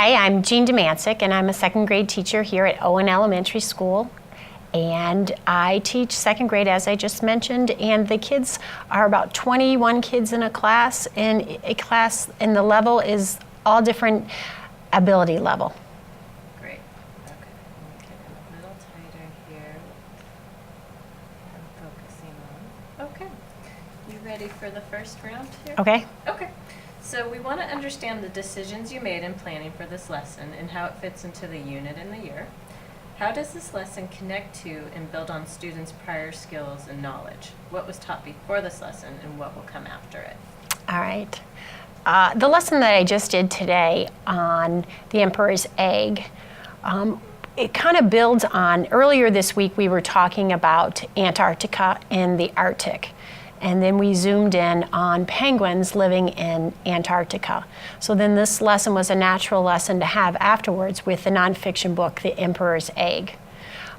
Hi, I'm Jean Domyacic, and I'm a second grade teacher here at Owen Elementary School. And I teach second grade, as I just mentioned, and the kids are about 21 kids in a class, and the level is all different ability level. Great. Okay. Get it a little tighter here. I'm focusing on. Okay. You ready for the first round here? Okay. Okay. So we want to understand the decisions you made in planning for this lesson and how it fits into the unit and the year. How does this lesson connect to and build on students' prior skills and knowledge? What was taught before this lesson and what will come after it? All right. The lesson that I just did today on the Emperor's Egg, it kind of builds on, earlier this week we were talking about Antarctica and the Arctic. And then we zoomed in on penguins living in Antarctica. So then this lesson was a natural lesson to have afterwards with the nonfiction book, The Emperor's Egg.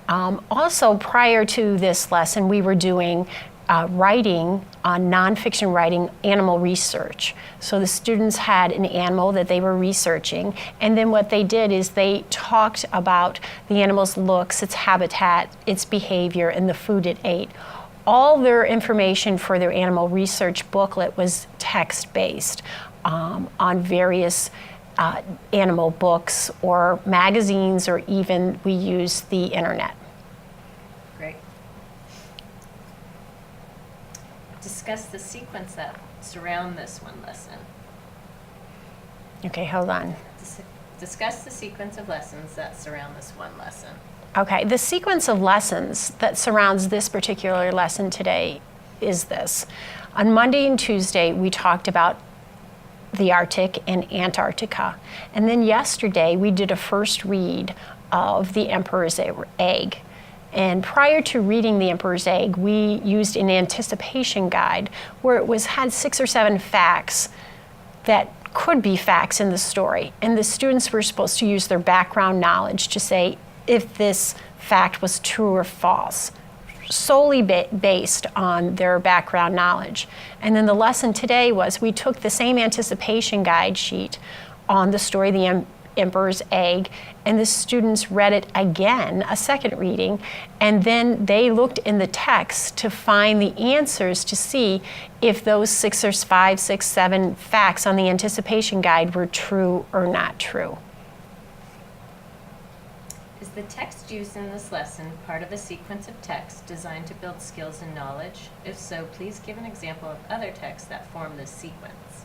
Also, prior to this lesson, we were doing writing on nonfiction writing, animal research. So the students had an animal that they were researching, and then what they did is they talked about the animal's looks, its habitat, its behavior, and the food it ate. All their information for their animal research booklet was text-based on various animal books or magazines, or even we used the internet. Great. Discuss the sequence that surround this one lesson. Okay, hold on. Discuss the sequence of lessons that surround this one lesson. Okay, the sequence of lessons that surrounds this particular lesson today is this. On Monday and Tuesday, we talked about the Arctic and Antarctica. And then yesterday, we did a first read of The Emperor's Egg. And prior to reading The Emperor's Egg, we used an anticipation guide where it had 6 or 7 facts that could be facts in the story. And the students were supposed to use their background knowledge to say if this fact was true or false, solely based on their background knowledge. And then the lesson today was we took the same anticipation guide sheet on the story, The Emperor's Egg, and the students read it again, a second reading, and then they looked in the text to find the answers to see if those 6 or 5, 6, 7 facts on the anticipation guide were true or not true. Is the text used in this lesson part of a sequence of text designed to build skills and knowledge? If so, please give an example of other texts that form this sequence.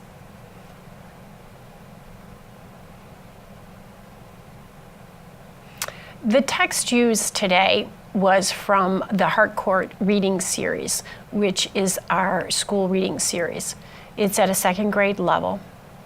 The text used today was from the Harcourt reading series, which is our school reading series. It's at a second grade level.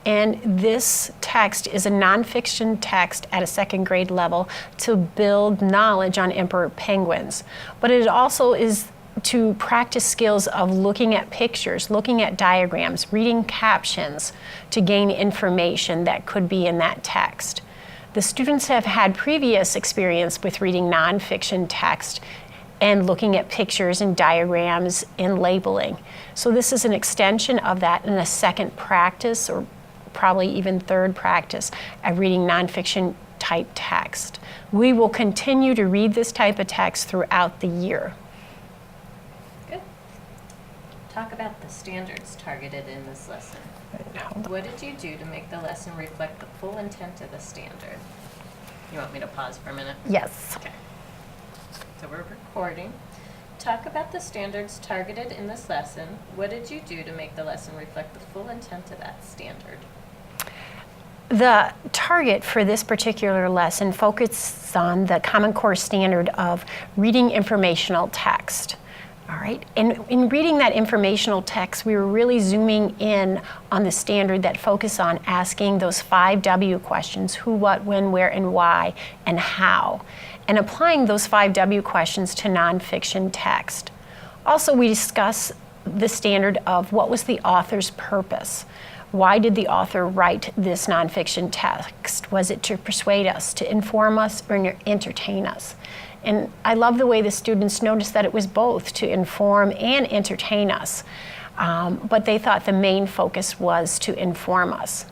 And this text is a nonfiction text at a second grade level to build knowledge on emperor penguins. But it also is to practice skills of looking at pictures, looking at diagrams, reading captions to gain information that could be in that text. The students have had previous experience with reading nonfiction text and looking at pictures and diagrams and labeling. So this is an extension of that in a second practice, or probably even third practice, at reading nonfiction type text. We will continue to read this type of text throughout the year. Good. Talk about the standards targeted in this lesson. What did you do to make the lesson reflect the full intent of the standard? You want me to pause for a minute? Yes. Okay. So we're recording. Talk about the standards targeted in this lesson. What did you do to make the lesson reflect the full intent of that standard? The target for this particular lesson focuses on the Common Core standard of reading informational text. All right, and in reading that informational text, we were really zooming in on the standard that focused on asking those 5 W questions: who, what, when, where, and why, and how, and applying those 5 W questions to nonfiction text. Also, we discuss the standard of what was the author's purpose. Why did the author write this nonfiction text? Was it to persuade us, to inform us, or entertain us? And I love the way the students noticed that it was both, to inform and entertain us. But they thought the main focus was to inform us.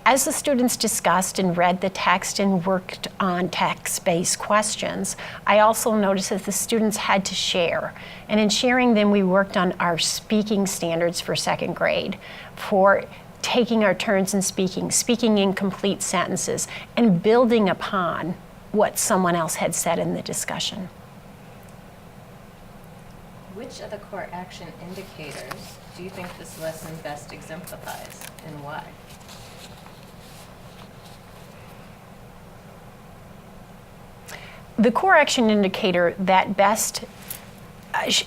As the students discussed and read the text and worked on text-based questions, I also noticed that the students had to share. And in sharing them, we worked on our speaking standards for second grade, for taking our turns in speaking in complete sentences, and building upon what someone else had said in the discussion. Which of the core action indicators do you think this lesson best exemplifies, and why? The core action indicator that best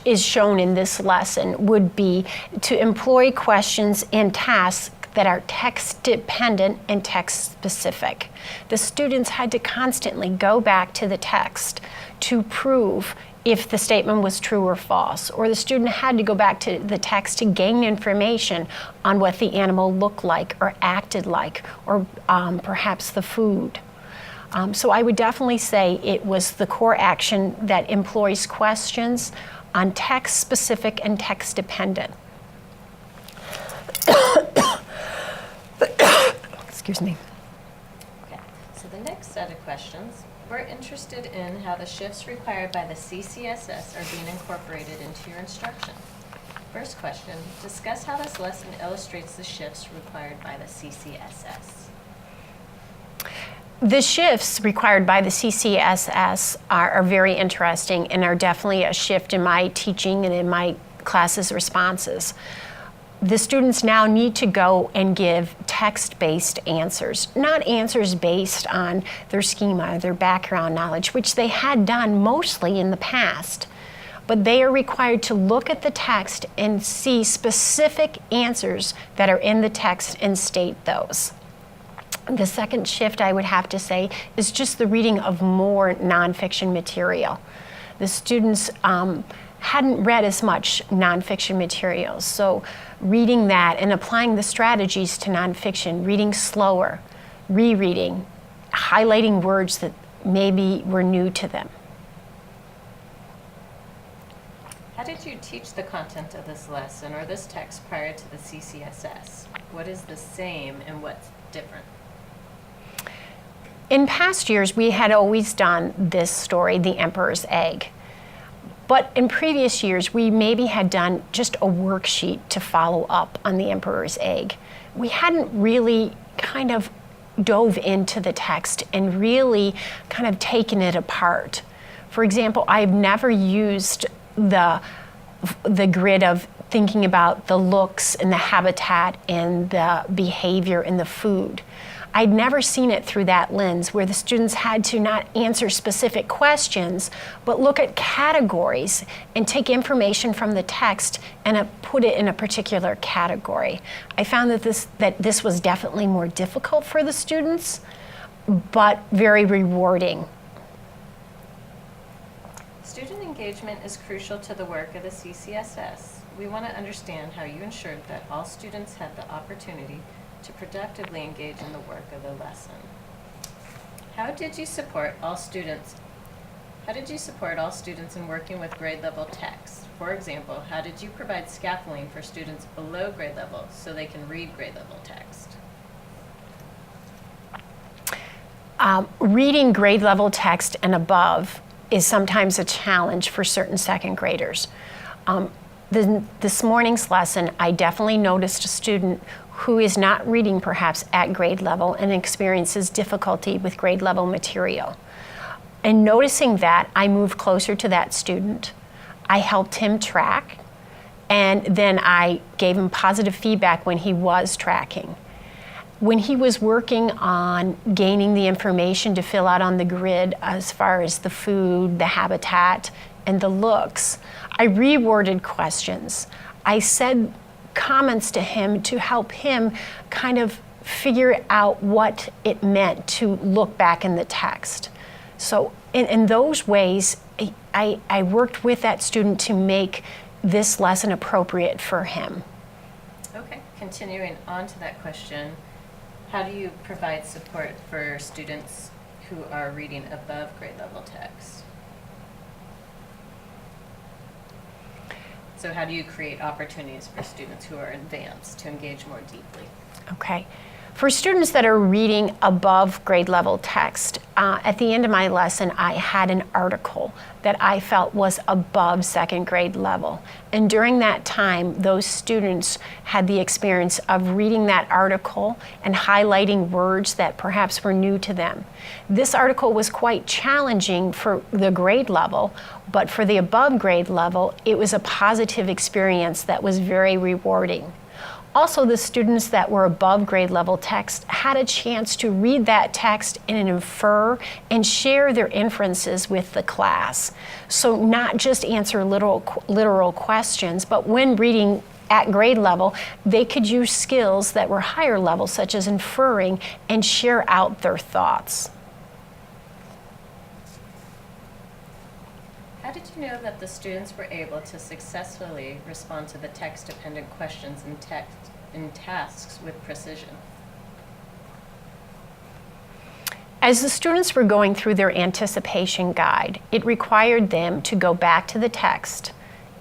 is shown in this lesson would be to employ questions and tasks that are text-dependent and text-specific. The students had to constantly go back to the text to prove if the statement was true or false, or the student had to go back to the text to gain information on what the animal looked like or acted like, or perhaps the food. So I would definitely say it was the core action that employs questions on text-specific and text-dependent. Excuse me. Okay, so the next set of questions, we're interested in how the shifts required by the CCSS are being incorporated into your instruction. First question, discuss how this lesson illustrates the shifts required by the CCSS. The shifts required by the CCSS are very interesting and are definitely a shift in my teaching and in my classes' responses. The students now need to go and give text-based answers, not answers based on their schema, their background knowledge, which they had done mostly in the past. But they are required to look at the text and see specific answers that are in the text and state those. The second shift, I would have to say, is just the reading of more nonfiction material. The students hadn't read as much nonfiction material, so reading that and applying the strategies to nonfiction, reading slower, rereading, highlighting words that maybe were new to them. How did you teach the content of this lesson or this text prior to the CCSS? What is the same and what's different? In past years, we had always done this story, The Emperor's Egg. But in previous years, we maybe had done just a worksheet to follow up on The Emperor's Egg. We hadn't really kind of dove into the text and really kind of taken it apart. For example, I've never used the grid of thinking about the looks and the habitat and the behavior and the food. I'd never seen it through that lens, where the students had to not answer specific questions, but look at categories and take information from the text and put it in a particular category. I found that this was definitely more difficult for the students, but very rewarding. Student engagement is crucial to the work of the CCSS. We want to understand how you ensured that all students had the opportunity to productively engage in the work of the lesson. How did you support all students in working with grade level text? For example, how did you provide scaffolding for students below grade level so they can read grade level text? Reading grade level text and above is sometimes a challenge for certain second graders. This morning's lesson, I definitely noticed a student who is not reading perhaps at grade level and experiences difficulty with grade level material. And noticing that, I moved closer to that student. I helped him track, and then I gave him positive feedback when he was tracking. When he was working on gaining the information to fill out on the grid as far as the food, the habitat, and the looks, I reworded questions. I said comments to him to help him kind of figure out what it meant to look back in the text. So in those ways, I worked with that student to make this lesson appropriate for him. Okay, continuing on to that question, how do you provide support for students who are reading above grade level text? So how do you create opportunities for students who are advanced to engage more deeply? Okay. For students that are reading above grade level text, at the end of my lesson, I had an article that I felt was above second grade level. And during that time, those students had the experience of reading that article and highlighting words that perhaps were new to them. This article was quite challenging for the grade level, but for the above grade level, it was a positive experience that was very rewarding. Also, the students that were above grade level text had a chance to read that text and infer and share their inferences with the class. So not just answer literal questions, but when reading at grade level, they could use skills that were higher level, such as inferring, and share out their thoughts. How did you know that the students were able to successfully respond to the text-dependent questions in tasks with precision? As the students were going through their anticipation guide, it required them to go back to the text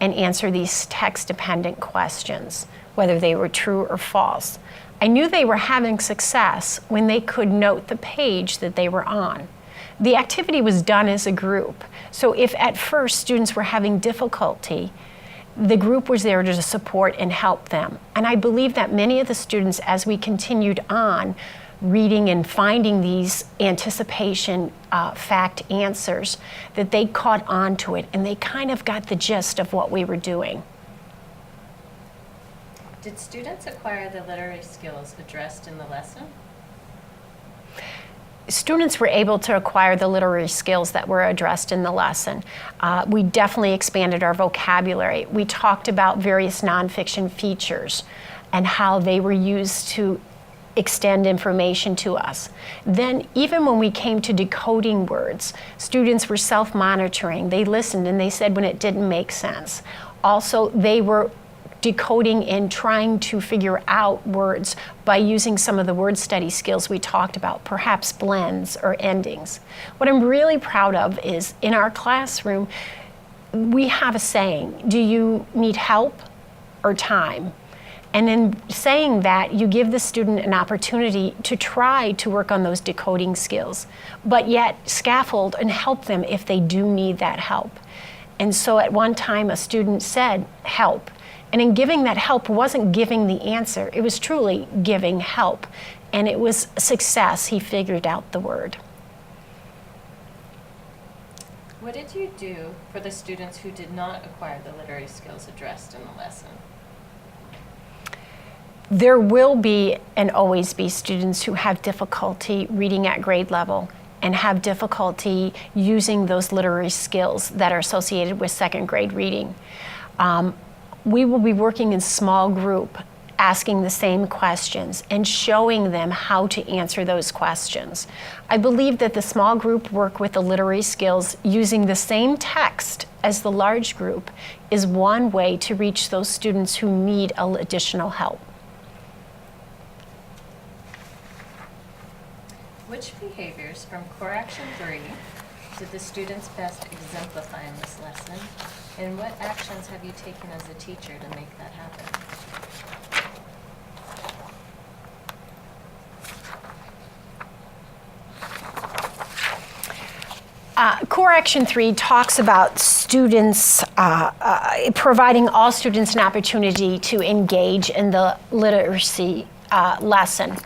and answer these text-dependent questions, whether they were true or false. I knew they were having success when they could note the page that they were on. The activity was done as a group, so if at first students were having difficulty, the group was there to support and help them. And I believe that many of the students, as we continued on reading and finding these anticipation fact answers, that they caught on to it and they kind of got the gist of what we were doing. Did students acquire the literary skills addressed in the lesson? Students were able to acquire the literary skills that were addressed in the lesson. We definitely expanded our vocabulary. We talked about various nonfiction features and how they were used to extend information to us. Then, even when we came to decoding words, students were self-monitoring. They listened and they said when it didn't make sense. Also, they were decoding and trying to figure out words by using some of the word study skills we talked about, perhaps blends or endings. What I'm really proud of is in our classroom, we have a saying, do you need help or time? And in saying that, you give the student an opportunity to try to work on those decoding skills, but yet scaffold and help them if they do need that help. And so at one time, a student said, help. And in giving that help wasn't giving the answer, it was truly giving help. And it was success, he figured out the word. What did you do for the students who did not acquire the literary skills addressed in the lesson? There will be and always be students who have difficulty reading at grade level and have difficulty using those literary skills that are associated with second grade reading. We will be working in small group, asking the same questions and showing them how to answer those questions. I believe that the small group work with the literary skills using the same text as the large group is one way to reach those students who need additional help. Which behaviors from Core Action 3 did the students best exemplify in this lesson? And what actions have you taken as a teacher to make that happen? Core Action 3 talks about students, providing all students an opportunity to engage in the literacy lesson.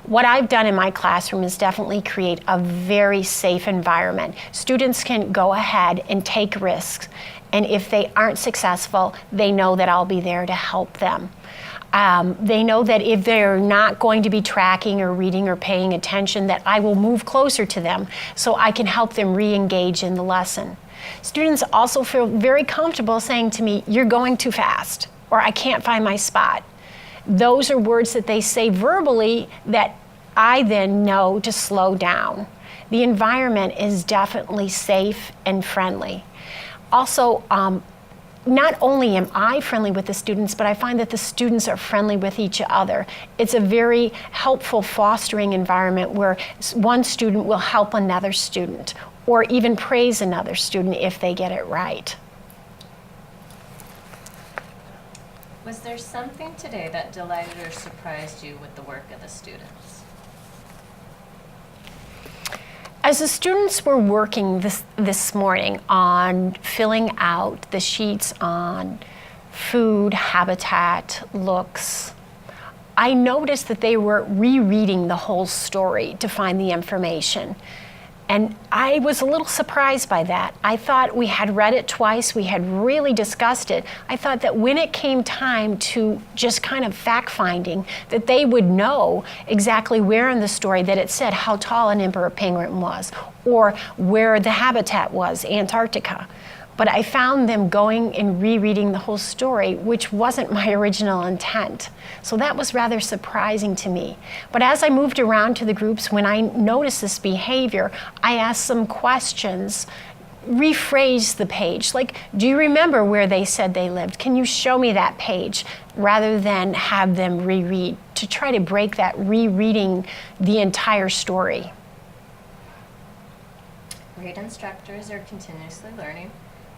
What I've done in my classroom is definitely create a very safe environment. Students can go ahead and take risks, and if they aren't successful, they know that I'll be there to help them. They know that if they're not going to be tracking or reading or paying attention, that I will move closer to them so I can help them re-engage in the lesson. Students also feel very comfortable saying to me, "You're going too fast," or "I can't find my spot." Those are words that they say verbally that I then know to slow down. The environment is definitely safe and friendly. Also, not only am I friendly with the students, but I find that the students are friendly with each other. It's a very helpful fostering environment where one student will help another student or even praise another student if they get it right. Was there something today that delighted or surprised you with the work of the students? As the students were working this morning on filling out the sheets on food, habitat, looks, I noticed that they were rereading the whole story to find the information. And I was a little surprised by that. I thought we had read it twice, we had really discussed it. I thought that when it came time to just kind of fact-finding, that they would know exactly where in the story that it said how tall an emperor penguin was, or where the habitat was, Antarctica. But I found them going and rereading the whole story, which wasn't my original intent. So that was rather surprising to me. But as I moved around to the groups, when I noticed this behavior, I asked some questions, rephrased the page. Like, do you remember where they said they lived? Can you show me that page? Rather than have them reread, to try to break that rereading the entire story. Great instructors are continuously learning.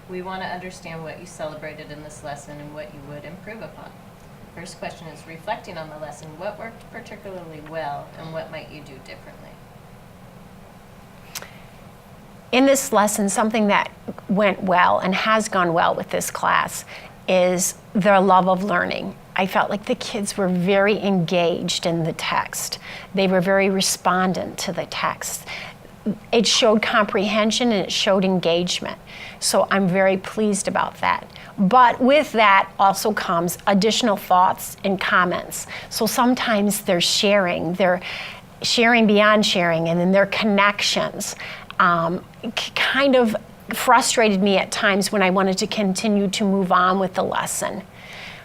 We want to understand what you celebrated in this lesson and what you would improve upon. First question is, reflecting on the lesson, what worked particularly well and what might you do differently? In this lesson, something that went well and has gone well with this class is their love of learning. I felt like the kids were very engaged in the text. They were very respondent to the text. It showed comprehension and it showed engagement. So I'm very pleased about that. But with that also comes additional thoughts and comments. So sometimes they're sharing beyond sharing, and then their connections kind of frustrated me at times when I wanted to continue to move on with the lesson.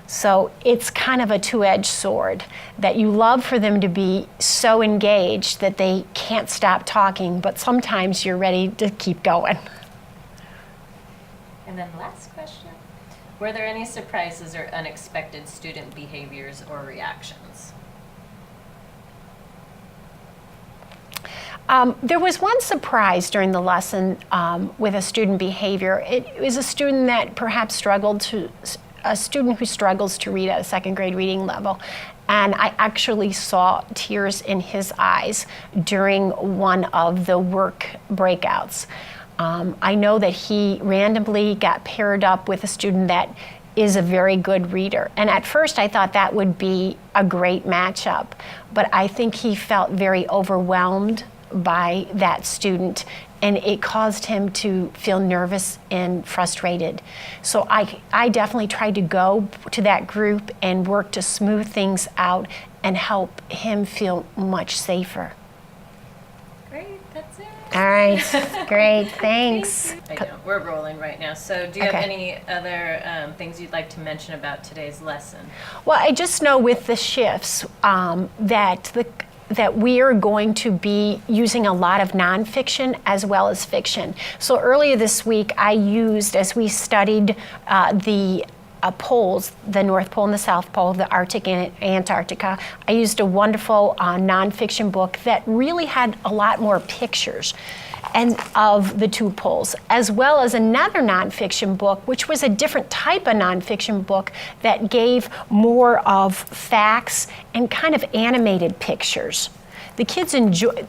So it's kind of a two-edged sword, that you love for them to be so engaged that they can't stop talking, but sometimes you're ready to keep going. And then last question, were there any surprises or unexpected student behaviors or reactions? There was one surprise during the lesson with a student behavior. It was a student that perhaps a student who struggles to read at a second grade reading level. And I actually saw tears in his eyes during one of the work breakouts. I know that he randomly got paired up with a student that is a very good reader. And at first I thought that would be a great matchup, but I think he felt very overwhelmed by that student, and it caused him to feel nervous and frustrated. So I definitely tried to go to that group and work to smooth things out and help him feel much safer. Great, that's it. All right, great, thanks. I know, we're rolling right now. So do you have Okay. any other things you'd like to mention about today's lesson? Well, I just know with the shifts that we are going to be using a lot of nonfiction as well as fiction. So earlier this week, I used, as we studied the poles, the North Pole and the South Pole, the Arctic and Antarctica, I used a wonderful nonfiction book that really had a lot more pictures and of the two poles, as well as another nonfiction book, which was a different type of nonfiction book that gave more of facts and kind of animated pictures. The kids enjoy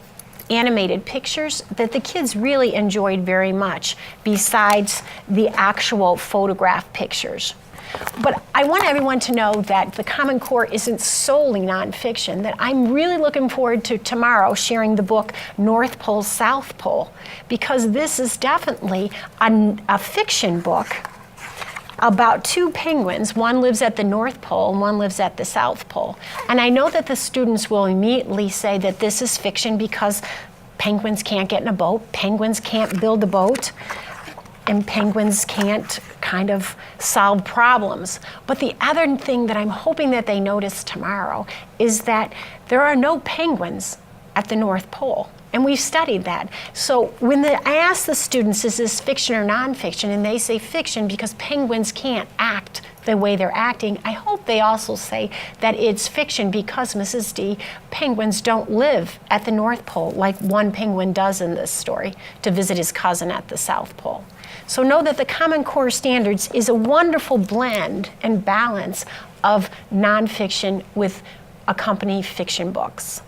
animated pictures that the kids really enjoyed very much, besides the actual photograph pictures. But I want everyone to know that the Common Core isn't solely nonfiction, that I'm really looking forward to tomorrow sharing the book North Pole, South Pole, because this is definitely a fiction book about two penguins. One lives at the North Pole and one lives at the South Pole. And I know that the students will immediately say that this is fiction because penguins can't get in a boat, penguins can't build a boat, and penguins can't kind of solve problems. But the other thing that I'm hoping that they notice tomorrow is that there are no penguins at the North Pole. And we've studied that. So when I ask the students, is this fiction or nonfiction, and they say fiction because penguins can't act the way they're acting, I hope they also say that it's fiction because, Mrs. D, penguins don't live at the North Pole like one penguin does in this story to visit his cousin at the South Pole. So know that the Common Core Standards is a wonderful blend and balance of nonfiction with accompanying fiction books.